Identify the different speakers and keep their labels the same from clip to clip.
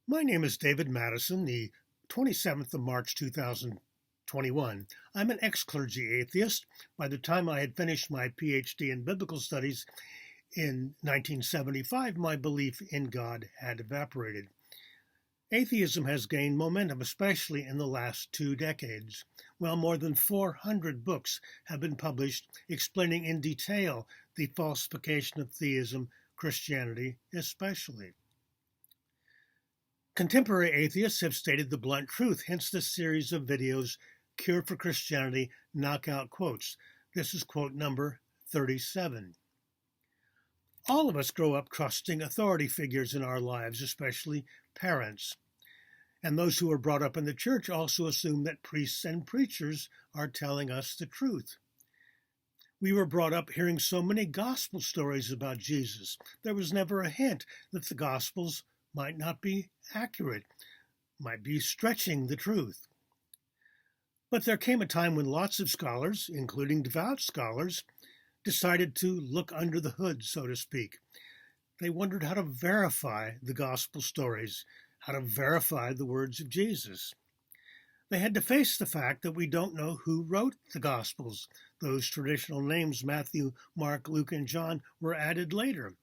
Speaker 1: My name is David Madison, the 27th of March 2021. I'm an ex-clergy atheist. By the time I had finished my PhD in biblical studies in 1975, my belief in God had evaporated. Atheism has gained momentum, especially in the last 2 decades. Well, more than 400 books have been published explaining in detail the falsification of theism, Christianity especially. Contemporary atheists have stated the blunt truth, hence this series of videos, Cure for Christianity, Knockout Quotes. This is quote number 37. All of us grow up trusting authority figures in our lives, especially parents. And those who are brought up in the church also assume that priests and preachers are telling us the truth. We were brought up hearing so many gospel stories about Jesus. There was never a hint that the gospels might not be accurate, might be stretching the truth. But there came a time when lots of scholars, including devout scholars, decided to look under the hood, so to speak. They wondered how to verify the gospel stories, how to verify the words of Jesus. They had to face the fact that we don't know who wrote the Gospels. Those traditional names, Matthew, Mark, Luke, and John, were added later.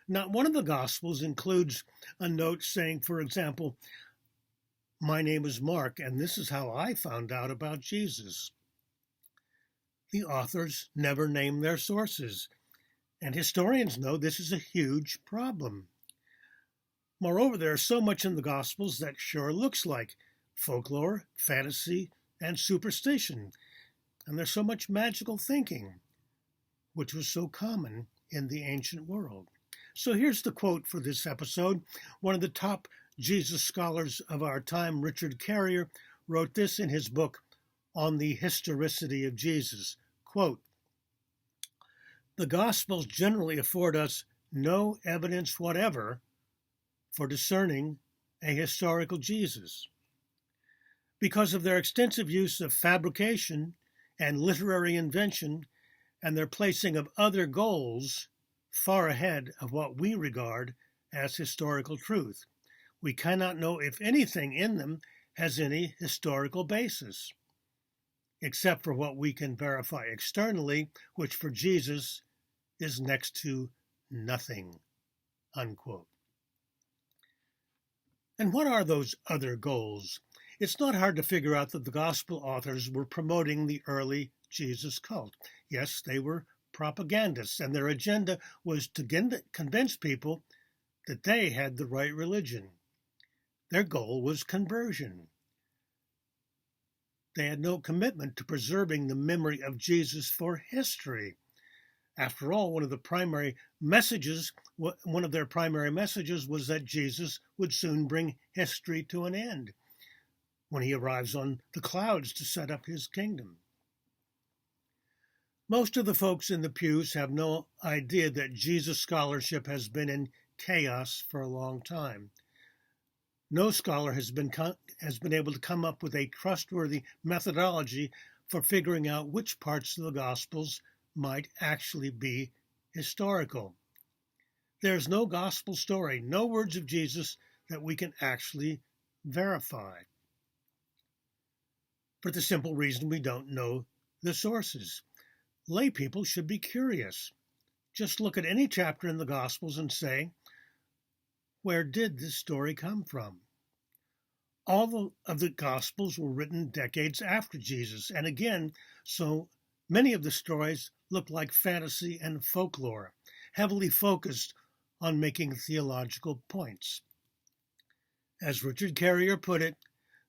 Speaker 1: Not one of the Gospels includes a note saying, for example, "My name is Mark, and this is how I found out about Jesus." The authors never name their sources, and historians know this is a huge problem. Moreover, there is so much in the Gospels that sure looks like folklore, fantasy, and superstition, and there's so much magical thinking, which was so common in the ancient world. So here's the quote for this episode. One of the top Jesus scholars of our time, Richard Carrier, wrote this in his book on the historicity of Jesus. Quote, "The Gospels generally afford us no evidence whatever for discerning a historical Jesus. Because of their extensive use of fabrication and literary invention and their placing of other goals far ahead of what we regard as historical truth, we cannot know if anything in them has any historical basis, except for what we can verify externally, which for Jesus is next to nothing." Unquote. And what are those other goals? It's not hard to figure out that the gospel authors were promoting the early Jesus cult. Yes, they were propagandists, and their agenda was to convince people that they had the right religion. Their goal was conversion. They had no commitment to preserving the memory of Jesus for history. After all, one of their primary messages was that Jesus would soon bring history to an end when he arrives on the clouds to set up his kingdom. Most of the folks in the pews have no idea that Jesus scholarship has been in chaos for a long time. No scholar has been able to come up with a trustworthy methodology for figuring out which parts of the Gospels might actually be historical. There's no gospel story, no words of Jesus that we can actually verify, for the simple reason we don't know the sources. Lay people should be curious. Just look at any chapter in the Gospels and say, where did this story come from? All of the Gospels were written decades after Jesus, and again, so many of the stories look like fantasy and folklore, heavily focused on making theological points. As Richard Carrier put it,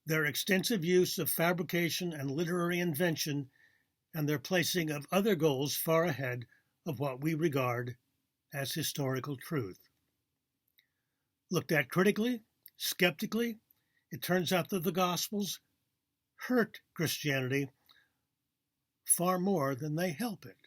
Speaker 1: their extensive use of fabrication and literary invention and their placing of other goals far ahead of what we regard as historical truth. Looked at critically, skeptically, it turns out that the Gospels hurt Christianity far more than they help it.